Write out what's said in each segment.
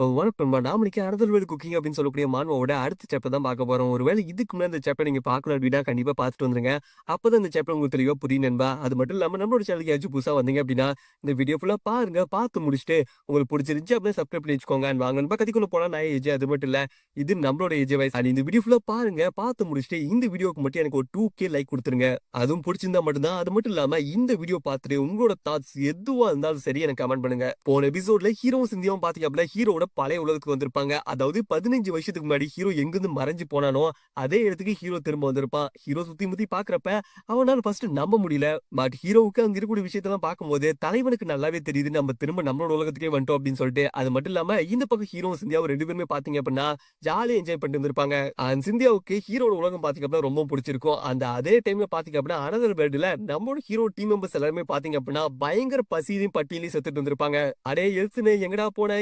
வணக்கம். நாம another cooking அப்படின்னு சொல்லக்கூடிய மான்வாவோட அடுத்த சாப்டர் தான் பார்க்க போறோம். ஒருவேளை இதுக்கு முன்னாடி இந்த சாப்டர் நீங்க பார்க்கல அப்படின்னா கண்டிப்பா பார்த்துட்டு வந்துருங்க. அப்பதான் இந்த சாப்டர் உங்களுக்கு தெளிவா புரியும் நண்பா. அது மட்டும் இல்லாம நம்மளோட சேனலுக்கு யாராச்சும் புதுசா வந்தீங்க அப்படின்னா இந்த வீடியோ ஃபுல்லா பாருங்க. பார்த்து முடிச்சுட்டு உங்களுக்கு பிடிச்சிருந்துச்சு அப்படியே சப்ஸ்கிரைப் பண்ணி வச்சுக்கோங்க. வாங்க நண்பா கதைக்குள்ள போனா நான் ஏஜ் அது மட்டும் இல்ல. இது நம்மளோட ஏஜ் வயசு. இந்த வீடியோ ஃபுல்லா பாருங்க. பார்த்து முடிச்சுட்டு இந்த வீடியோக்கு மட்டும் எனக்கு ஒரு 2K லைக் கொடுத்துருங்க. அதுவும் பிடிச்சிருந்தா மட்டும்தான். அது மட்டும் இல்லாம இந்த வீடியோ பார்த்துட்டு உங்களோட தாட்ஸ் எதுவா இருந்தாலும் சரி எனக்கு கமெண்ட் பண்ணுங்க. போன எபிசோட்ல ஹீரோவும் சிந்தியாவும் பாத்தீங்க அப்படின்னா ஹீரோட பழைய உலகத்துக்கு வந்திருப்பாங்க. அதாவது 15 வருஷத்துக்கு முன்னாடி ஹீரோ எங்கிருந்து மறைஞ்சு போனானோ அதே இடத்துக்கு ஹீரோ திரும்ப வந்திருப்பான். ஹீரோ சுத்தி முத்தி பாக்குறப்ப அவனால ஃபர்ஸ்ட் நம்ப முடியல. பட் ஹீரோவுக்கு அங்க இருக்கக்கூடிய விஷயத்தெல்லாம் பார்க்கும்போது தலைவனுக்கு நல்லாவே தெரியுது நம்ம திரும்ப நம்மளோட உலகத்துக்கே வந்துட்டோம் அப்படின்னு சொல்லிட்டு. அது மட்டும் இல்லாம இந்த பக்கம் ஹீரோவும் சிந்தியாவும் 2 பேருமே பாத்தீங்க அப்படின்னா ஜாலியா என்ஜாய் பண்ணிட்டு இருந்திருப்பாங்க. அண்ட் சிந்தியாவுக்கு ஹீரோட உலகம் பாத்தீங்க அப்படின்னா ரொம்ப பிடிச்சிருக்கும். அந்த அதே டைம்ல பாத்தீங்க அப்படின்னா அனதர் வேர்ல்டுல நம்மளோட ஹீரோ டீம் மெம்பர்ஸ் எல்லாருமே பாத்தீங்க அப்படின்னா பயங்கர பசியிலையும் பட்டியலையும் செத்துட்டு இருந்திருப்பாங்க. அடே எல்சுனே எங்கடா போன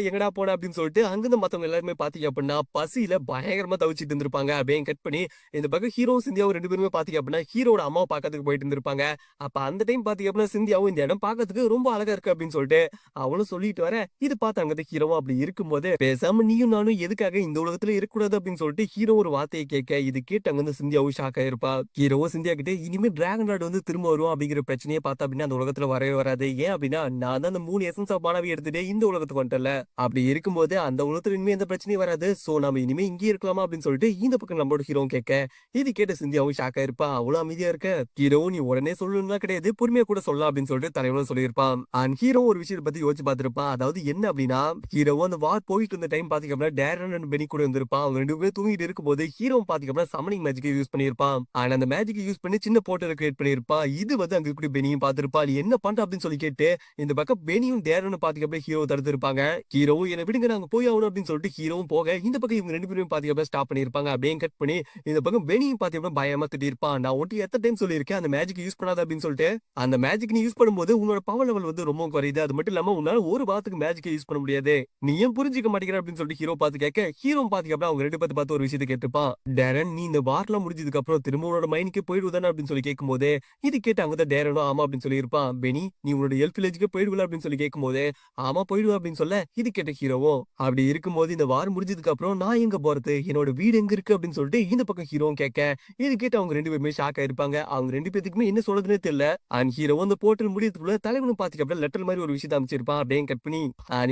அப்படின்னு சொல்லிட்டு அங்கிருந்து மத்தவங்க எல்லாருமே பாத்தீங்க அப்படின்னா பசியில பயங்கரமா தவிச்சிட்டு இருந்திருப்பாங்க. அப்படியே கட் பண்ணி இந்த பக்கம் ஹீரோ சிந்தியாவும் 2 பேருமே பாத்தீங்க அப்படின்னா ஹீரோட அம்மாவை பாக்கிறதுக்கு போயிட்டு இருந்திருப்பாங்க. அப்ப அந்த டைம் பாத்தீங்க அப்படின்னா சிந்தியாவும் இந்த இடம் பாக்கிறதுக்கு ரொம்ப அழகா இருக்கு அப்படின்னு சொல்லிட்டு அவளும் சொல்லிட்டு வர இது பார்த்து அங்க ஹீரோவும் அப்படி இருக்கும்போது பேசாம நீயும் நானும் எதுக்காக இந்த உலகத்துல இருக்கக்கூடாது அப்படின்னு சொல்லிட்டு ஹீரோ ஒரு வார்த்தையை கேட்க இது கேட்டு அங்க சிந்தியாவும் ஷாக் ஆயிருப்பா. ஹீரோவும் சிந்தியா கிட்ட இனிமே டிராகன் ராட் திரும்ப வரும் அப்படிங்கிற பிரச்சனையை பார்த்தா அப்படின்னா அந்த உலகத்துல வரவே வராது. ஏன் அப்படின்னா நான் தான் அந்த 3 எசன்ஸ் ஆஃப் மானவி எடுத்துட்டு இந்த உலகத்துக்கு வந்துட்டல. அப்படி இருக்கும்போது அந்த உலகத்துல இனிமே எந்த பிரச்சனையும் வராது. சோ நம்ம இனிமே இங்கே இருக்கலாமா அப்படின்னு சொல்லிட்டு இந்த பக்கம் நம்மளோட ஹீரோவும் கேட்க இது கேட்ட சிந்தியாவும் ஷாக் ஆயிருப்பா. அவ்வளவு அமைதியா இருக்க ஹீரோ நீ உடனே சொல்லணும்னா கிடையாது பொறுமையா கூட சொல்லலாம் அப்படின்னு சொல்லிட்டு தலைவனும் சொல்லியிருப்பான். அண்ட் ஹீரோ ஒரு விஷயத்தை பத்தி யோசிச்சு பார்த்திருப்பான். அதாவது என்ன அப்படின்னா ஹீரோவும் அந்த வார் போயிட்டு இருந்த டைம் பாத்தீங்க அப்படின்னா டேரன் அண்ட் பெனி கூட இருந்திருப்பான். அவங்க 2 பேரும் தூங்கிட்டு இருக்கும்போது ஹீரோ பாத்தீங்க அப்படின்னா சமனிங் மேஜிக்கை யூஸ் பண்ணியிருப்பான். ஆனா அந்த மேஜிக்கை யூஸ் பண்ணி சின்ன போர்ட்டலை கிரியேட் பண்ணியிருப்பான். இது அங்க கூட பெனியும் பார்த்திருப்பா. நீ என்ன பண்ற அப்படின்னு சொல்லி கேட்டு இந்த பக்கம் பெனியும் டேரனும் பாத்தீங்க அப்படியே ஹீரோ தடுத்திருப்பாங்க. ஹீரோவும் என்ன விடுங்க நாங்க போய் ஆகணும் அப்படின்னு சொல்லிட்டு ஹீரோவும் போக இந்த பக்கம் இவங்க 2 பேரும் பாத்தீங்க அப்படியே ஸ்டாப் பண்ணிருப்பாங்க. அப்படியே கட் பண்ணி இந்த பக்கம் பெனியும் பாத்தீங்க அப்படியே பயமா திட்டிருப்பான். நான் ஒட்டி எத்தனை டைம் சொல்லியிருக்கேன் அந்த மேஜிக் யூஸ் பண்ணாத அப்படின்னு சொல்லிட்டு. அந்த மேஜிக் நீ யூஸ் பண்ணும்போது உன்னோட பவர் லெவல் ரொம்ப குறையுது. அது மட்டும் இல்லாம உன்னால ஒரு வாரத்துக்கு மேஜிக்கை யூஸ் பண்ண முடியாது. நீ ஏன் புரிஞ்சிக்க மாட்டேங்கிற அப்படின்னு சொல்லிட்டு ஹீரோ பார்த்து கேட்க ஹீரோ பாத்தீங்க அப்படியே அவங்க 2 பேர்த்து பார்த்து ஒரு விஷயத்தை கேட்டுப்பான். டேரன் நீ இந்த வார்லாம் முடிஞ்சதுக்கு அப்புறம் திரும்ப உன்னோட மைனுக்கு போயிடுவதானே அப்படின்னு சொல்லி கேட்கும்போது இது கேட்டு அங்கதான் டேரனும் ஆமா அப்படின்னு சொல்லியிருப்பான். பெனி நீ உன்னோட ஹெல்த் வில்லேஜ்க்கு போயிடுவல அப்படின்னு சொல்லி கேட்கும்போது ஆமா போயிடுவா அப்படின்னு சொல்ல இது கேட்ட ஹீரோவும் அப்படி இருக்கும்போது இந்த வாரம் முடிஞ்சதுக்கு அப்புறம் நான் எங்க போறது என்னோட வீடு எங்க இருக்கு அப்படின்னு சொல்லிட்டு இந்த பக்கம் ஹீரோவும் கேட்க இது கேட்டு அவங்க 2 பேருமே ஷாக் ஆயிருப்பாங்க. அவங்க 2 பேத்துக்குமே என்ன சொல்றதுன்னே தெரியல. அண்ட் ஹீரோவும் அந்த போர்ட்டல் முடியறதுக்குள்ள தலைவனும் பாத்தீங்க அப்படியே லெட்டர் மாதிரி ஒரு விஷயத்தை அமைச்சிருப்பான். அப்படியே கட் பண்ணி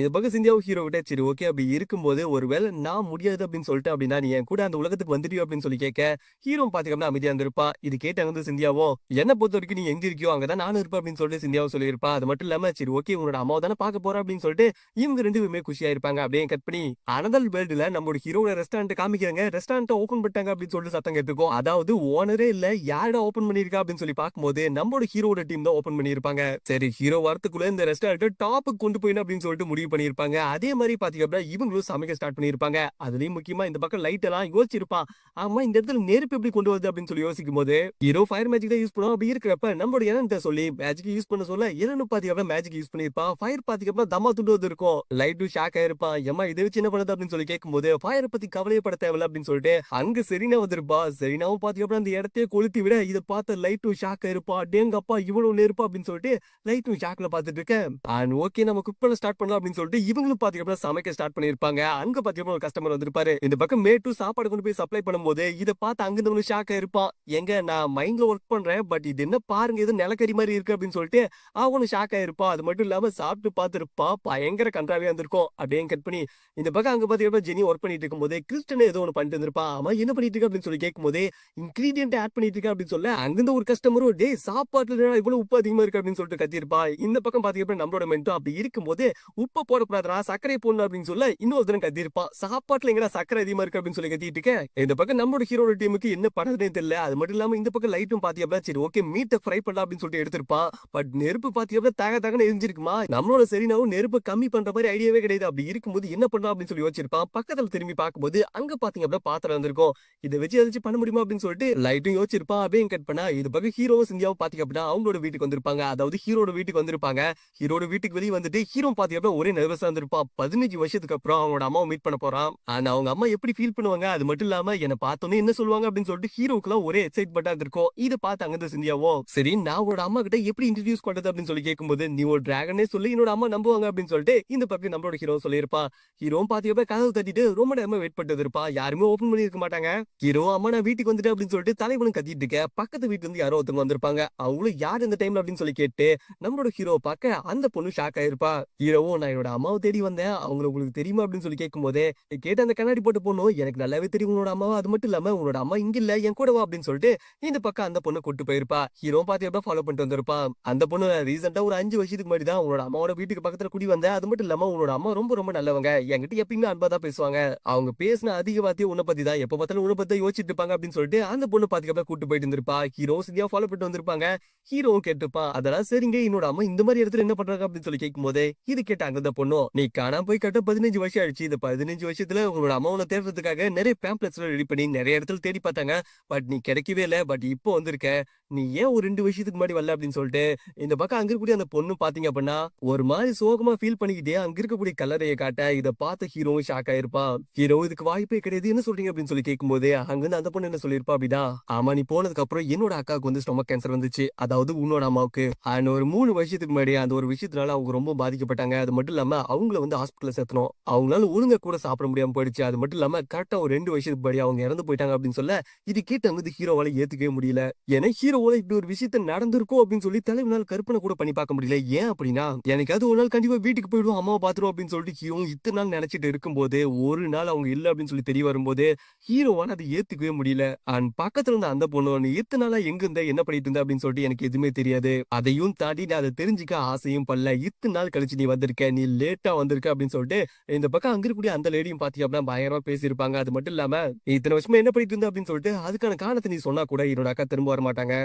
இந்த பக்கம் சிந்தியாவும் ஹீரோ கிட்ட சரி ஓகே அப்படி இருக்கும்போது ஒருவேளை நான் முடியாது அப்படின்னு சொல்லிட்டு அப்படின்னா நீ என் கூட அந்த உலகத்துக்கு வந்துட்டியோ அப்படின்னு சொல்லி கேட்க ஹீரோ பாத்தீங்க அப்படின்னா அமைதியா இருந்திருப்பான். இது கேட்டு அங்க சிந்தியாவும் என்ன பொறுத்த வரைக்கும் நீ எங்க இருக்கியோ அங்கதான் நானும் இருப்பேன் அப்படின்னு சொல்லிட்டு சிந்தியாவும் சொல்லியிருப்பா. அது மட்டும் இல்லாம சரி ஓகே உன்னோட அம்மாவை தானே பார்க்க போற அப்படின்னு சொல்லிட்டு இவங்க 2 பேருமே குஷியா இருப்பாங்க. அப்படியே கட் பண்ணி அனதர் வேர்ல்டுல நம்மளோட ஹீரோட ரெஸ்டாரண்ட் காமிக்கிறாங்க. ரெஸ்டாரண்ட் ஓபன் பண்ணிட்டாங்க அப்படின்னு சொல்லிட்டு சத்தம் கேட்டுருக்கோம். அதாவது ஓனரே இல்ல யாரா ஓபன் பண்ணிருக்கா அப்படின்னு சொல்லி பார்க்கும்போது நம்மளோட ஹீரோட டீம் தான் ஓபன் பண்ணிருப்பாங்க. சரி ஹீரோ வரத்துக்குள்ள இந்த ரெஸ்டாரண்ட் டாப்புக்கு கொண்டு போயிடும் அப்படின்னு சொல்லிட்டு முடிவு பண்ணிருப்பாங்க. அதே மாதிரி பாத்தீங்க அப்படின்னா இவங்களும் சமைக்க ஸ்டார்ட் பண்ணிருப்பாங்க. அதுலயும் முக்கியமா இந்த பக்கம் லைட் எல்லாம் யோசிச்சிருப்பான். ஆமா இந்த இடத்துல நெருப்பு எப்படி கொண்டு வருது அப்படின்னு சொல்லி யோசிக்கும் போது ஹீரோ ஃபயர் மேஜிக் தான் யூஸ் பண்ணுவோம். அப்படி இருக்கிறப்ப நம்மளோட என்னன்னு சொல்லி மேஜிக் யூஸ் பண்ண சொல்ல என்னன்னு பாத்தீங்க மேஜிக் யூஸ் பண்ணிருப்பான். ஃபயர் பாத்தீங்க தம்மா துண்டு வந்து இருக்கும். லைட்டும் ஷாக் ஆயிருப்பான். ஏமா இதை வச்சு என்ன பண்ணுது அப்படின்னு சொல்லி கேட்கும்போது ஃபயர் பத்தி கவலையப்பட தேவையில்ல அப்படின்னு சொல்லிட்டு அங்க செரினா வந்திருப்பா. செரினாவும் பாத்தீங்க அந்த இடத்தையே கொளுத்தி விட இதை பார்த்த லைட்டும் ஷாக் ஆயிருப்பா. டேங்கப்பா இவ்வளவு நெருப்பா அப்படின்னு சொல்லிட்டு லைட்டும் ஷாக்ல பாத்துட்டு இருக்கேன். அண்ட் ஓகே நம்ம குக் பண்ண ஸ்டார்ட் பண்ணலாம் அப்படின்னு சொல்லிட்டு இவங்களும் பாத்தீங்க சமைக்க ஸ்டார்ட் பண்ணிருப்பாங்க. அங்க பாத்தீங்க ஒரு கஸ்டமர் வந்திருப்பாரு. இந்த பக்கம் மேட்டு சாப்பாடு கொண்டு போய் சப்ளை பண்ணும்போது இதை பார்த்து அங்க இருந்தவங்க ஷாக் ஆயிருப்பான். எங்க நான் மைண்ட்ல ஒர்க் பண்றேன் பட் இது என்ன பாருங்க இது நிலக்கரி மாதிரி இருக்கு அப்படின்னு சொல்லிட்டு அவனும் ஷாக் ஆயிருப்பா. அது மட்டும் இல்லாம சாப்பிட்டு பார்த்திருப்பா பயங்கர கன்றாவியா இருந்திருக்கும். அப்படியே கட் பண்ணி இந்த பக்கம் அங்க பாத்தீங்கன்னா ஜெனி ஒர்க் பண்ணிட்டு இருக்கும்போது கிறிஸ்டன் ஏதோ ஒன்று பண்ணிட்டு இருந்திருப்பான். ஆமா என்ன பண்ணிட்டு இருக்க அப்படின்னு சொல்லி கேட்கும்போது இன்கிரீடியன்ட் ஆட் பண்ணிட்டு இருக்க அப்படின்னு சொல்ல அங்கிருந்து ஒரு கஸ்டமரும் டே சாப்பாட்டுல இவ்வளவு உப்பு அதிகமா இருக்கு அப்படின்னு சொல்லிட்டு கத்திருப்பா. இந்த பக்கம் பாத்தீங்கன்னா நம்மளோட மென்ட்டும் அப்படி இருக்கும்போது உப்பு போடக்கூடாதுரா சர்க்கரை போடணும் அப்படின்னு சொல்ல இன்னொருத்தரும் கத்திருப்பான். சாப்பாட்டுல எங்கடா சர்க்கரை அதிகமா இருக்கு அப்படின்னு சொல்லி கத்திட்டு இருக்க. இந்த பக்கம் நம்மளோட ஹீரோட டீமுக்கு என்ன பண்ணதுனே தெரியல. அது மட்டும் இல்லாம இந்த பக்கம் லைட்டும் பாத்தீங்கன்னா சரி ஓகே மீட்டை ஃப்ரை பண்ணலாம் அப்படின்னு சொல்லிட்டு எடுத்திருப்பான். பட் நெருப்பு பாத்தீங்கன்னா தகன்னு எரிஞ்சிருக்குமா. நம்மளோட சரினாவும் நெருப்பு கம்மி பண்ற மாதிரி ஐடியாவே கிடையாது. அப்படி இருக்கும்போது என்ன பண்ணலாம் அப்படின்னு சொல்லி யோசிச்சிருப்பான். பக்கத்துல திரும்பி பார்க்கும்போது அங்க பாத்தீங்க அப்படின்னா பாத்திரம் வந்திருக்கும். இதை வச்சு ஏதாச்சும் பண்ண முடியுமா அப்படின்னு சொல்லிட்டு லைட்டும் யோசிச்சிருப்பான். அப்படியே கட் பண்ணா இது பக்கம் ஹீரோவும் சிந்தியாவும் பாத்தீங்க அப்படின்னா அவங்களோட வீட்டுக்கு வந்திருப்பாங்க. அதாவது ஹீரோட வீட்டுக்கு வந்திருப்பாங்க. ஹீரோட வீட்டுக்கு வெளியே வந்துட்டு ஹீரோ பாத்தீங்க அப்படின்னா ஒரே நர்வஸா இருந்திருப்பான். 15 வருஷத்துக்கு அப்புறம் அவனோட அம்மாவை மீட் பண்ண போறான். ஆனா அவங்க அம்மா எப்படி ஃபீல் பண்ணுவாங்க அது மட்டும் இல்லாம என்ன பார்த்தோன்னே என்ன சொல்லுவாங்க அப்படின்னு சொல்லிட்டு ஹீரோக்குலாம் ஒரே எக்ஸைட்மெண்டா இருந்திருக்கும். இதை பார்த்து அங்க சிந்தியாவும் சரி நான் உன்னோட அம்மா கிட்ட எப்படி இன்ட்ரடியூஸ் பண்றது அப்படின்னு சொல்லி கேட்கும்போது நீ ஒரு டிராகனே சொல்லி என்னோட அம்மா நம்புவாங்க அப்படின்னு சொல்லிட்டு இந்த பக்கம் நம்மளோட ஹீரோ சொல்லியிருப்பான். இருப்பான். ஹீரோவும் பாத்தீங்கன்னா கதவு தட்டிட்டு ரொம்ப நேரமா வெயிட் பண்ணிட்டு இருப்பான். யாருமே ஓபன் பண்ணி இருக்க மாட்டாங்க. ஹீரோ அம்மா நான் வீட்டுக்கு வந்துட்டேன் அப்படின்னு சொல்லிட்டு தலைவனும் கத்திட்டு இருக்க பக்கத்து வீட்டுல இருந்து யாரோ ஒருத்தவங்க வந்திருப்பாங்க. அவங்களும் யார் இந்த டைம்ல அப்படின்னு சொல்லி கேட்டு நம்மளோட ஹீரோவை பார்க்க அந்த பொண்ணு ஷாக் ஆயிருப்பா. ஹீரோவும் நான் என்னோட அம்மாவை தேடி வந்தேன். அவங்க உங்களுக்கு தெரியுமா அப்படின்னு சொல்லி கேட்கும் போதே கேட்ட அந்த கண்ணாடி போட்டு பொண்ணும் எனக்கு நல்லாவே தெரியும் உன்னோட அம்மாவை. அது மட்டும் இல்லாம உன்னோட அம்மா இங்க இல்ல என் கூட வா அப்படின்னு சொல்லிட்டு இந்த பக்கம் அந்த பொண்ணு கூட்டு போயிருப்பா. ஹீரோ பாத்தீங்கன்னா ஃபாலோ பண்ணிட்டு வந்திருப்பான். அந்த பொண்ணு ரீசெண்டா ஒரு 5 வருஷத்துக்கு முன்னாடி தான் உன்னோட அம்மாவோட வீட்டுக்கு பக்கத்துல குடி வந்தேன். அது மட்டும் இல்லாம உன்னோட அம்மா ரொம்ப ரொம்ப நல்லவங்க. என்கிட்ட எப்பயுமே அன்பா தான் பேசுவாங்க. அவங்க பேசின அதிக வார்த்தையும் உன்னை பத்தி தான். எப்ப பார்த்தாலும் உன்னை பத்தி யோசிச்சுட்டு இருப்பாங்க அப்படின்னு சொல்லிட்டு அந்த பொண்ணு பாத்தீங்கன்னா கூட்டு போயிட்டு இருந்திருப்பா. ஹீரோ சிந்தியா ஃபாலோ பண்ணிட்டு வந்திருப்பாங்க. ஹீரோவும் கேட்டுப்பான். அதெல்லாம் சரிங்க என்னோட அம்மா இந்த மாதிரி இடத்துல என்ன பண்றாங்க அப்படின்னு சொல்லி கேட்கும் போதே இது கேட்டாங்க அந்த பொண்ணும். நீ காணாம போய் கட்ட 15 வருஷம் ஆயிடுச்சு. இந்த 15 வருஷத்துல உங்களோட அம்மாவை தேடுறதுக்காக நிறைய பேம்ப்ளெட்ஸ் ரெடி பண்ணி நிறைய இடத்துல தேடி பார்த்தாங்க. பட் நீ கிடைக்கவே இல்லை. பட் இப்போ வந்திருக்க. நீ ஏன் ஒரு 2 வருஷத்துக்கு முன்னாடி வரல அப்படின்னு சொல்லிட்டு இந்த பக்கம் அங்க இருக்கக்கூடிய அந்த பொண்ணு பாத்தீங்க அப்படின்னா ஒரு மாதிரி சோகமா ஃபீல் பண்ணிக்கிட்டே அங்க இருக்கக்கூடிய கல்லறையை காட்ட இதை பார்த்த ஹீரோவும் ஷாக் ஆயிருப்பான். ஹீரோ இதுக்கு வாய்ப்பே கிடையாது என்ன சொல்றீங்க அப்படின்னு சொல்லி கேட்கும் போது அங்கிருந்து அந்த பொண்ணு என்ன சொல்லியிருப்பா அப்படின்னா ஆமா நீ போனதுக்கு அப்புறம் என்னோட அக்காவுக்கு வந்து ஸ்டொமக் கேன்சர் வந்துச்சு. அதாவது உன்னோட அம்மாவுக்கு அண்ட் ஒரு 3 வருஷத்துக்கு முன்னாடி அந்த ஒரு விஷயத்தினால அவங்க ரொம்ப பாதிக்கப்பட்டாங்க. அது மட்டும் இல்லாம அவங்கள வந்து ஹாஸ்பிட்டல்ல சேர்த்தணும். அவங்களால ஒழுங்கா கூட சாப்பிட முடியாம போயிடுச்சு. அது மட்டும் இல்லாம கரெக்டா ஒரு 2 வருஷத்துக்கு முன்னாடி அவங்க இறந்து போயிட்டாங்க அப்படின்னு சொல்ல இது கேட்டு அங்க ஹீரோவால ஏத்துக்கவே முடியல. ஏன்னா ஹீரோவால இப்படி ஒரு விஷயத்த நடந்திருக்கும் அப்படின்னு சொல்லி தலைவனால் கற்பனை கூட பண்ணி பார்க்க முடியல. ஏன் அப்படின்னா எனக்கு அது ஒரு நாள் கண்டிப்பா வீட்டுக்கு போயிடுவோம் அம்மாவை பாத்துருவோம் அப்படின்னு சொல்லிட்டு ஹீரோ இத்தனை நாள் நினைச்சிட்டு இருக்கும்போது ஒரு நாள் அவங்க இல்ல அப்படின்னு சொல்லி தெரிய வரும்போது ஹீரோவான அதை ஏத்துக்கவே முடியல. அண்ட் பக்கத்துல இருந்த அந்த பொண்ணு நீ இத்தனை நாளா எங்க இருந்த என்ன பண்ணிட்டு இருந்த அப்படின்னு சொல்லிட்டு எனக்கு எதுவுமே தெரியாது. அதையும் தாண்டி நான் அதை தெரிஞ்சுக்க ஆசையும் பண்ணல. இத்தனை நாள் கழிச்சு நீ வந்திருக்க. நீ லேட்டா வந்திருக்க அப்படின்னு சொல்லிட்டு இந்த பக்கம் அங்க இருக்கக்கூடிய அந்த லேடியும் பாத்தீங்க அப்படின்னா பயங்கரமா பேசியிருப்பாங்க. அது மட்டும் இல்லாம இத்தனை வருஷமா என்ன பண்ணிட்டு இருந்த அப்படின்னு சொல்லிட்டு அதுக்கான காரணத்தை நீ சொன்னா கூட என்னோட அக்கா திரும்ப வர மாட்டாங்க.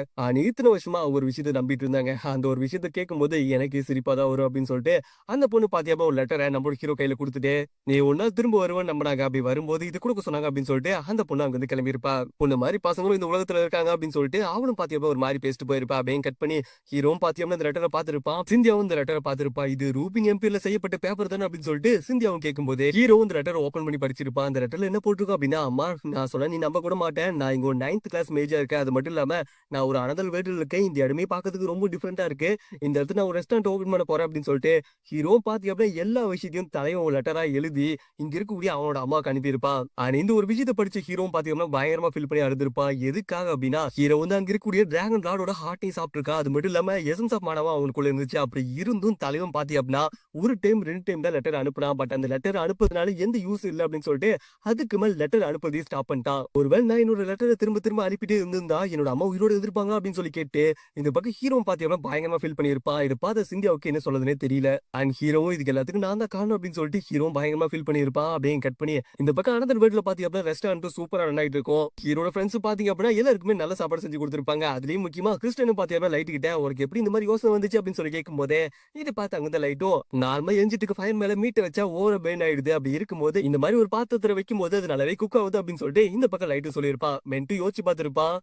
இத்தனை வருஷமா ஒரு விஷயத்த நம்பிட்டு இருந்தாங்க. அந்த ஒரு விஷயத்த கேட்கும் போது எனக்கு சிரிப்பா தான் வரும் அப்படின்னு சொல்லிட்டு அந்த பொண்ணு பாத்தியாப்பா ஒரு லெட்டரை நம்மளோட ஹீரோ கையில கொடுத்துட்டு நீ ஒன்னா திரும்ப வருவேன் நம்பினாங்க. அப்படி வரும்போது இது கொடுக்க சொன்னாங்க அப்படின்னு சொல்லிட்டு அந்த பொண்ணு அங்க வந்து கிளம்பியிருப்பா. பொண்ணு மாதிரி பசங்களும் இந்த உலகத்துல இருக்காங்க அப்படின்னு சொல்லிட்டு அவனும் பாத்தியாப்பா ஒரு மாதிரி பேசிட்டு போயிருப்பா. அப்படின்னு கட் பண்ணி ஹீரோவும் பாத்தியாப்பா இந்த லெட்டரை பாத்துருப்பான். சிந்தியாவும் இந்த லெட்டரை பாத்துருப்பா. இது ரூபின் எம்பில செய்யப்பட்ட பேப்பர் தானே அப்படின்னு சொல்லிட்டு சிந்தியாவும் கேட்கும் போது ஹீரோவும் இந்த லெட்டரை ஓபன் பண்ணி படிச்சிருப்பான். அந்த லெட்டர்ல என்ன போட்டிருக்கோம் அப்படின்னா அம்மா நான் சொன்ன நீ நம்ப கூட மாட்டேன். நான் இங்க ஒரு 9th கிளாஸ் மேஜா இருக்கேன். அது மட்டும் இல்லாம நான் ஒரு அனதல் வேர்ல்டுல இருக்கேன். இந்த இடமே பாக்கிறதுக்கு ரொம்ப டிஃபரெண்டா இருக்கு. இந்த இடத்துல நான் ஒரு ரெஸ்டாரண்ட் ஓபன் பண்ண போறேன் அப்படின்னு சொல்லிட்டு ஹீரோ பாத்தி அப்படியே எல்லா விஷயத்தையும் தலைவன் லெட்டரா எழுதி இங்க இருக்கக்கூடிய அவனோட அம்மாவுக்கு அனுப்பியிருப்பான். ஆனா இந்த ஒரு விஷயத்தை படிச்ச ஹீரோ பாத்தீங்கன்னா பயங்கரமா ஃபீல் பண்ணி அழுதுருப்பான். எதுக்காக அப்படின்னா ஹீரோ வந்து அங்க இருக்கக்கூடிய டிராகன் லார்டோட ஹார்ட்டையும் சாப்பிட்டுருக்கா. அது மட்டும் இல்லாம எசன்ஸ் ஆஃப் மானவா அவனுக்குள்ள இருந்துச்சு. அப்படி இருந்தும் தலைவன் பாத்தி அப்படின்னா ஒரு டைம் 2 டைம் தான் லெட்டர் அனுப்புனா. பட் அந்த லெட்டர் அனுப்புறதுனால எந்த யூஸ் இல்லை அப்படின்னு சொல்லிட்டு அதுக்கு மேல் லெட்டர் அனுப்புறதையும் ஸ்டாப் பண்ணிட்டான். ஒருவேளை நான் என்னோட லெட்டரை திரும்ப திரும்ப அனுப்பிட்டு இருந்திருந்தா என்னோட அம்மா உயிரோட எதிர்ப்பாங்க அப்படின்னு சொல்லி கேட்டு இந்த பக்கம் ஹீரோ பாத்தீங்கன்னா பயங்கரமா ஃபீல் பண்ணியிருப்பான். இதை பார்த்த சிந்தியாவுக்கு என்ன சொல்றதுனே தெரியல. அண்ட் ஹீரோவும் இதுக்கு எல்லாத்துக்கும் நான் தான் காரணம் அப்படின்னு சொல்லிட்டு ஹீரோ பயங்கரமா ஃபீல் பண்ணியிருப்பான். அப்படியே கட் பண்ணி இந்த பக்கம் அனதர் வேர்ல்ட்ல பாத்தீங்க அப்படின்னா ரெஸ்டாரண்ட் சூப்பரா ரன் ஆயிட்டு இருக்கும். ஹீரோட ஃப்ரெண்ட்ஸ் பாத்தீங்க அப்படின்னா எல்லாருக்குமே நல்ல சாப்பாடு செஞ்சு கொடுத்திருப்பாங்க. அதுலயும் முக்கியமா கிறிஸ்டியன் பாத்தீங்கன்னா லைட் கிட்ட உனக்கு எப்படி இந்த மாதிரி யோசனை வந்துச்சு அப்படின்னு சொல்லி கேட்கும் போதே இதை பார்த்து அங்க லைட்டும் நார்மலா எஞ்சிட்டு ஃபயர் மேல மீட்டை வச்சா ஓவர பெயின் ஆயிடுது. அப்படி இருக்கும்போது இந்த மாதிரி ஒரு பாத்திரத்துல வைக்கும் போது அது நல்லாவே குக் ஆகுது அப்படின்னு சொல்லிட்டு இந்த பக்கம் லைட்டு சொல்லியிருப்பான். மென்ட்டு யோசிச்சு பார்த்திருப்பான்.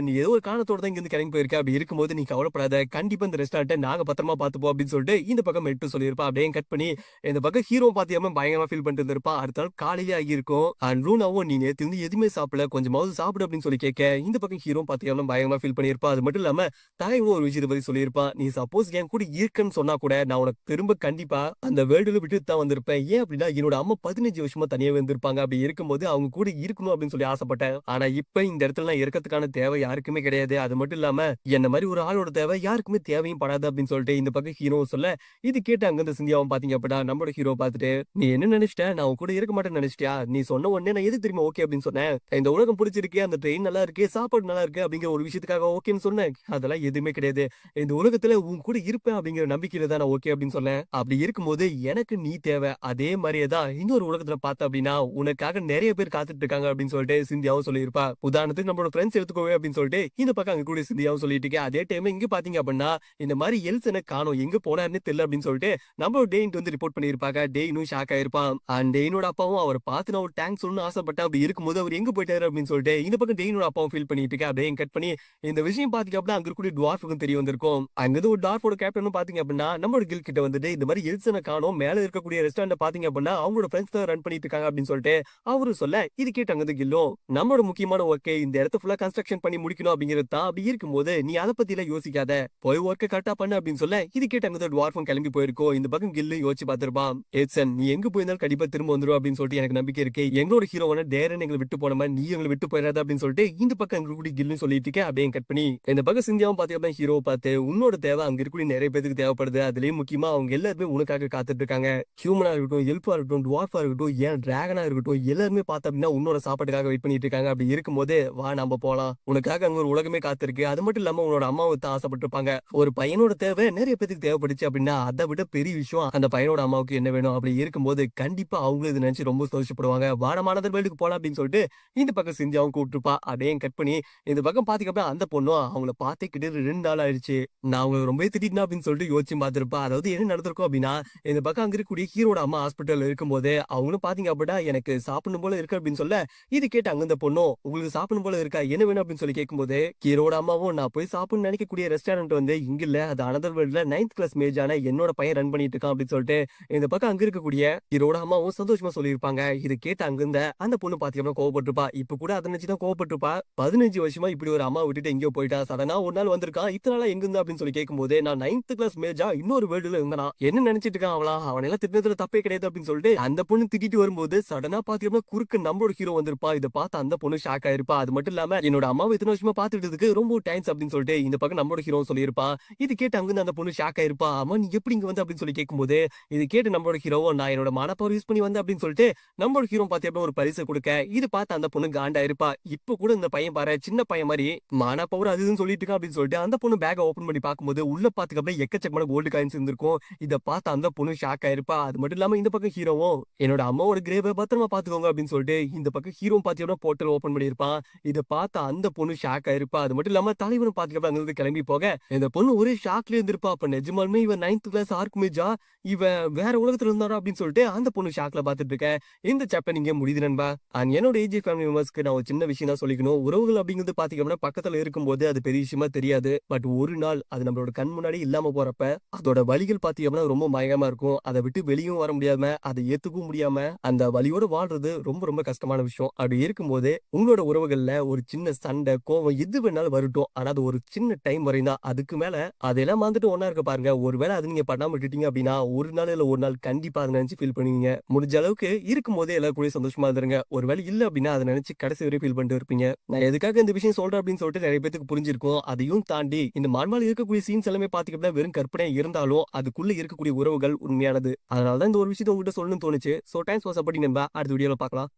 நீ ஏதோ ஒரு காரணத்தோட தான் இங்க இருந்து கிளம்பி போயிருக்க. அப்படி இருக்கும்போது நீ கவலைப்படாத. கண்டிப்பா இந்த ரெஸ்டாரண்ட்டை நாங்க பத்திரமா பாத்துப்போம் அப்படின்னு சொல்லிட்டு இந்த பக்கம் மெட்டு சொல்லியிருப்பா. அப்படியே கட் பண்ணி இந்த பக்கம் ஹீரோ பாத்தியாம பயங்கரமா ஃபீல் பண்ணிட்டு இருந்திருப்பா. அடுத்த நாள் காலையிலே ஆகியிருக்கும். அண்ட் ரூனாவும் நீ நேத்து வந்து எதுவுமே சாப்பிடல கொஞ்சமாவது சாப்பிடு அப்படின்னு சொல்லி கேட்க இந்த பக்கம் ஹீரோ பாத்தியாம பயங்கரமா ஃபீல் பண்ணியிருப்பா. அது மட்டும் இல்லாம தலைவனும் ஒரு விஷயத்தை பத்தி சொல்லியிருப்பா. நீ சப்போஸ் என் கூட இருக்கன்னு சொன்னா கூட நான் உனக்கு திரும்ப கண்டிப்பா அந்த வேர்ல்டுல விட்டு தான் வந்திருப்பேன். ஏன் அப்படின்னா என்னோட அம்மா 15 வருஷமா தனியாவே வந்திருப்பாங்க. அப்படி இருக்கும்போது அவங்க கூட இருக்கணும் அப்படின்னு சொல்லி ஆசைப்பட்டேன். ஆனா இப்ப இந்த இடத்துல நான் இருக்கிறதுக்கான தேவை யாருக்குமே கிடையாது. அது மட்டும் இல்லாம என்ன மாதிரி ஒரு ஆளோட தேவை யாருக்குமே தேவையும் படாது அப்படின்னு சொல்லிட்டு இந்த பக்கம் ஹீரோ சொல்ல இது கேட்டு அங்க இந்த சிந்தியாவும் பாத்தீங்க அப்படின்னா நம்மளோட ஹீரோ பாத்துட்டு நீ என்ன நினைச்சிட்ட நான் உன் கூட இருக்க மாட்டேன்னு நினைச்சிட்டியா? நீ சொன்ன உடனே நான் எது தெரியுமா ஓகே அப்படின்னு சொன்னேன். இந்த உலகம் பிடிச்சிருக்கு, அந்த ட்ரெயின் நல்லா இருக்கு, சாப்பாடு நல்லா இருக்கு அப்படிங்கிற ஒரு விஷயத்துக்காக ஓகேன்னு சொன்னேன். அதெல்லாம் எதுவுமே கிடையாது. இந்த உலகத்துல உன் கூட இருப்பேன் அப்படிங்கிற நம்பிக்கையில தான் நான் ஓகே அப்படின்னு சொன்னேன். அப்படி இருக்கும்போது எனக்கு நீ தேவை. அதே மாதிரியே தான் இன்னொரு உலகத்துல பார்த்த அப்படின்னா உனக்காக நிறைய பேர் காத்துட்டு இருக்காங்க அப்படின்னு சொல்லிட்டு சிந்தியாவும் சொல்லியிருப்பா. உதாரணத்துக்கு நம்மளோட ஃப்ரெண்ட்ஸ் எடுத்துக்கோவே அப்படின்னு சொல்லிட்டு இந்த பக்கம் அங்க கூட சிந்தியாவும் சொல்லிட்டு இருக்கேன். அதே டைம் இங்க பாத்தீங்க அப்படின்னா இந்த மாதிரி எல்சனை காணோம் எங்க போனாருன்னு தெரியல அப்படின்னு சொல்லிட்டு நம்மளோட டேயின் வந்து ரிப்போர்ட் பண்ணிருப்பாங்க. டேயினும் ஷாக் ஆயிருப்பான். அண்ட் டேயினோட அப்பாவும் அவர் பார்த்து நான் ஒரு தேங்க்ஸ் சொல்லணும்னு ஆசைப்பட்டேன். அப்படி இருக்கும்போது அவர் எங்க போயிட்டாரு அப்படின்னு சொல்லிட்டு இந்த பக்கம் டேயினோட அப்பாவும் ஃபீல் பண்ணிட்டு இருக்கேன். அப்படியே கட் பண்ணி இந்த விஷயம் பாத்தீங்க அப்படின்னா அங்க இருக்கக்கூடிய டுவார்ஃபுக்கும் தெரிய வந்திருக்கும். அங்கிருந்து ஒரு டார்ஃபோட கேப்டனும் பாத்தீங்க அப்படின்னா நம்மளோட கில் கிட்ட வந்துட்டு இந்த மாதிரி எல்சனை காணோம் மேல இருக்கக்கூடிய ரெஸ்டாரண்ட் பாத்தீங்க அப்படின்னா அவங்களோட ஃப்ரெண்ட்ஸ் தான் ரன் பண்ணிட்டு இருக்காங்க அப்படின்னு சொல்லிட்டு அவரு சொல்ல இது கேட்டு அங்க கில்லும் நம்மளோட முக்கியமான ஒர்க்கே இந்த இடத்த ஃபுல்லா கன்ஸ்ட்ரக்ஷன் பண்ணி முடிக்கணும் அப்படிங்கிறது தான் அப்படி இருக்கும்போது நீ அத பத்திலாம் யோசிக்காத. போய் ஒர்க்க கரெக்ட்டா பண்ணு அப்படின்னு சொல்ல, இது கேட்டு அங்க டுவார்ஃபும் கிளம்பி போயிருக்கும். இந்த பக்கம் கில்லும் யோசிச்சு பார்த்திருப்பான். எட்சன் நீ எங்க போயிருந்தாலும் கண்டிப்பா திரும்ப வந்துருவ அப்படின்னு சொல்லிட்டு எனக்கு நம்பிக்கை இருக்கு. எங்களோட ஹீரோவான டேரன் எங்கள விட்டு போன மாரி நீ எங்கள விட்டு போயிறாத அப்படின்னு சொல்லிட்டு இந்த பக்கம் அங்க இருக்கக்கூடிய கில்லும் சொல்லிட்டு இருக்க. அப்படியே கட் பண்ணி இந்த பக்கம் சிந்தியாவும் பாத்தீங்கன்னா ஹீரோவை பார்த்து உன்னோட தேவை அங்க இருக்கக்கூடிய நிறைய பேருக்கு தேவைப்படுது. அதுலயும் முக்கியமா அவங்க எல்லாருமே உனக்காக காத்துட்டு இருக்காங்க. ஹியூமனா இருக்கட்டும், எல்ஃபா இருக்கட்டும், டுவார்ஃபா இருக்கட்டும், ஏன் டிராகனா இருக்கட்டும், எல்லாருமே பார்த்தா அப்படின்னா உன்னோட சாப்பாட்டுக்காக வெயிட் பண்ணிட்டு இருக்காங்க. அப்படி இருக்கும்போது வா நம்ம போலாம். உனக்காக அங்க ஒரு உலகமே காத்திருக்கு. அது மட்டும் இல்லாம உன்னோட அம்மாவை தான் ஆசைப்பட்டிருப்பாங்க. ஒரு பையனோட தேவை நிறைய பேருக்கு தேவைப்படுச்சு அப்படின்னா அதை விட பெரிய விஷயம் அந்த பையனோட அம்மாவுக்கு என்ன வேணும். அப்படி இருக்கும்போது கண்டிப்பா அவங்களும் இதை நினைச்சு ரொம்ப சந்தோஷப்படுவாங்க. வானமானதர் வேல்டுக்கு போலாம் அப்படின்னு சொல்லிட்டு இந்த பக்கம் சிந்தியாவும் கூப்பிட்டுருப்பா. அதையும் கட் பண்ணி இந்த பக்கம் பாத்தீங்க அந்த பொண்ணும் அவங்கள பார்த்தே கிட்ட 2 நாள் ஆயிடுச்சு. நான் அவங்கள ரொம்பவே திட்டிட்டேன் அப்படின்னு சொல்லிட்டு யோசிச்சு பார்த்திருப்பா. அதாவது என்ன நடந்திருக்கும் அப்படின்னா, இந்த பக்கம் அங்க இருக்கக்கூடிய ஹீரோட அம்மா ஹாஸ்பிட்டல்ல இருக்கும்போது அவங்களும் பாத்தீங்க அப்படின்னா எனக்கு சாப்பிடணும் போல இருக்கு அப்படின்னு சொல்ல, இது கேட்டு அங்க இந்த பொண்ணும் உங்களுக்கு சாப்பிடணும் போல இருக்கா என்ன வேணும் அப்படின்னு சொல்லி கேட்கும்போது ஹீரோட அம்மாவும் நான் போய் சாப்பிடணும்னு நினைக்கக்கூடிய ரெஸ்டாரண்ட் வந்து இங்க இல்ல, அது அனதர் வேர்ல்ட்ல 9th கிளாஸ் மேஜான என்னோட பையன் ரன் பண்ணிட்டு இருக்கான் அப்படின்னு சொல்லிட்டு இந்த பக்கம் அங்க இருக்கக்கூடிய ஹீரோட அம்மாவும் சந்தோஷமா சொல்லியிருப்பாங்க. இது கேட்டு அங்கிருந்த அந்த பொண்ணு பாத்தீங்கன்னா கோவப்பட்டிருப்பா. இப்ப கூட அதை நினைச்சுதான் கோவப்பட்டிருப்பா. 15 வருஷமா இப்படி ஒரு அம்மா விட்டுட்டு எங்கேயோ போயிட்டா, சடனா ஒரு நாள் வந்திருக்கான், இத்தனை நாளா எங்க இருந்தா அப்படின்னு சொல்லி கேட்கும்போது நான் 9th கிளாஸ் மேஜா இன்னொரு வேர்ல்டுல இருந்தானா என்ன நினைச்சிட்டு இருக்கான் அவளா, அவன் எல்லாம் திட்டினதுல தப்பே கிடையாது அப்படின்னு சொல்லிட்டு அந்த பொண்ணு திட்டிட்டு வரும்போது சடனா பாத்தீங்கன்னா குறுக்கு நம்மளோட ஹீரோ வந்திருப்பா. இதை பார்த்து அந்த பொண்ணு ஷாக் ஆயிருப்பா. அது மட்டும் இல்லாம என்னோட அம்மாவை இத்தனை வருஷமா பாத்துட்டதுக்கு ரொம்ப தேங்க்ஸ் அப்படின்னு சொல்லிட்டு இந்த பக்கம் நம்மளோட ஹீரோ சொல்லியிருப்பா. இது கேட்டு அங்கிருந்து அந்த பொண்ணு ஷாக் ஆயிருப்பா. அம்மா நீ எப்படி இங்க வந்து அப்படின்னு சொல்லி கேட்கும்போது இது கேட்டு நம்மளோட ஹீரோவோ நான் என்னோட மனப்பவர் யூஸ் பண்ணி வந்தேன் அப்படின்னு சொல்லிட்டு நம்மளோட ஹீரோ பாத்தீங்கன்னா ஒரு பரிசு கொடுக்க, இது பார்த்து அந்த பொண்ணு காண்டா இருப்பா. இப்ப கூட இந்த பையன் பாரு சின்ன பையன் மாதிரி மனப்பவர் அதுன்னு சொல்லிட்டு இருக்கான் அப்படின்னு சொல்லிட்டு அந்த பொண்ணு பேக்கை ஓபன் பண்ணி பார்க்கும்போது உள்ள பாத்துக்க எக்கச்சக்கமான கோல்டு காயின்ஸ் இருந்திருக்கும். இதை பார்த்து அந்த பொண்ணு ஷாக் ஆயிருப்பா. அது மட்டும் இல்லாம இந்த பக்கம் ஹீரோவும் என்னோட அம்மாவோட கிரேவை பத்திரமா பாத்துக்கோங்க அப்படின்னு சொல்லிட்டு இந்த பக்கம் ஹீரோ பாத்தீங்கன்னா போர்ட்டல் ஓபன் பண்ணியிருப்பான். இதை பார்த்து அந்த பொண்ணு ஷாக் ஆயிருப்பா. அது மட்டும் இல்லாம தலைவனும் பாத்துக்க அங்கிருந்து கிளம்பி போக இந்த பொண்ணு ஒரே ஷாக்ல இருந்திருப்பா. அப்ப நிஜமாலுமே இவன் 9th கிளாஸ் ஆர்க்குமேஜா இவன் வேற உலகத்துல இருந்தாரா அப்படின்னு சொல்லிட்டு அந்த பொண்ணு ஷாக்ல பாத்துட்டு இருக்கேன். இந்த சாப்டர் இங்க முடியுது நண்பா. அண்ட் என்னோட ஏஜி ஃபேமிலி மெம்பர்ஸ்க்கு நான் ஒரு சின்ன விஷயம் தான் சொல்லிக்கணும். உறவுகள் அப்படிங்கிறது பாத்தீங்கன்னா பக்கத்துல இருக்கும்போது அது பெரிய விஷயமா தெரியாது. பட் ஒரு நாள் அது நம்மளோட கண் முன்னாடி இல்லாம போறப்ப அதோட வலிகள் பாத்தீங்கன்னா ரொம்ப பயங்கரமா இருக்கும். அதை விட்டு வெளியும் வர முடியாம அதை ஏத்துக்கவும் முடியாம அந்த வலியோட வாழ்றது ரொம்ப ரொம்ப கஷ்டமான விஷயம். அப்படி இருக்கும்போது உங்களோட உறவுகள்ல ஒரு சின்ன சண்டை கோவம் எது வேணாலும் வரட்டும், ஆனா அது ஒரு சின்ன டைம் வரையும் தான். அதுக்கு மேல அதெல்லாம் வந்துட்டு ஒன்னா இருக்க பாருங்க. ஒருவேளை அது நீங்க பண்ணாம விட்டுட்டீங்க அப்படின்னா ஒரு நாள் இல்ல ஒரு நாள் கண்டிப்பா அதை நினைச்சு ஃபீல் பண்ணுவீங்க. முடிஞ்ச அளவுக்கு இருக்கும்போதே எல்லாரும் கூட சந்தோஷமா இருந்துருங்க. ஒருவேளை இல்ல அப்படின்னா அதை நினைச்சு கடைசி வரை ஃபீல் பண்ணிட்டு இருப்பீங்க. நான் எதுக்காக இந்த விஷயம் சொல்றேன் அப்படின்னு சொல்லிட்டு நிறைய பேருக்கு புரிஞ்சிருக்கும். அதையும் தாண்டி இந்த மான்வால் இருக்கக்கூடிய சீன்ஸ் எல்லாமே பாத்தீங்கன்னா வெறும் கற்பனை இருந்தாலும் அதுக்குள்ள இருக்கக்கூடிய உறவுகள் உண்மையானது. அதனாலதான் இந்த ஒரு விஷயத்தை உங்ககிட்ட சொல்லணும்னு தோணுச்சு. சோ தேங்க்ஸ் ஃபார் சப்போர்ட்டிங் நண்பா. அடுத்த வீடியோல பார்க்கலாம்.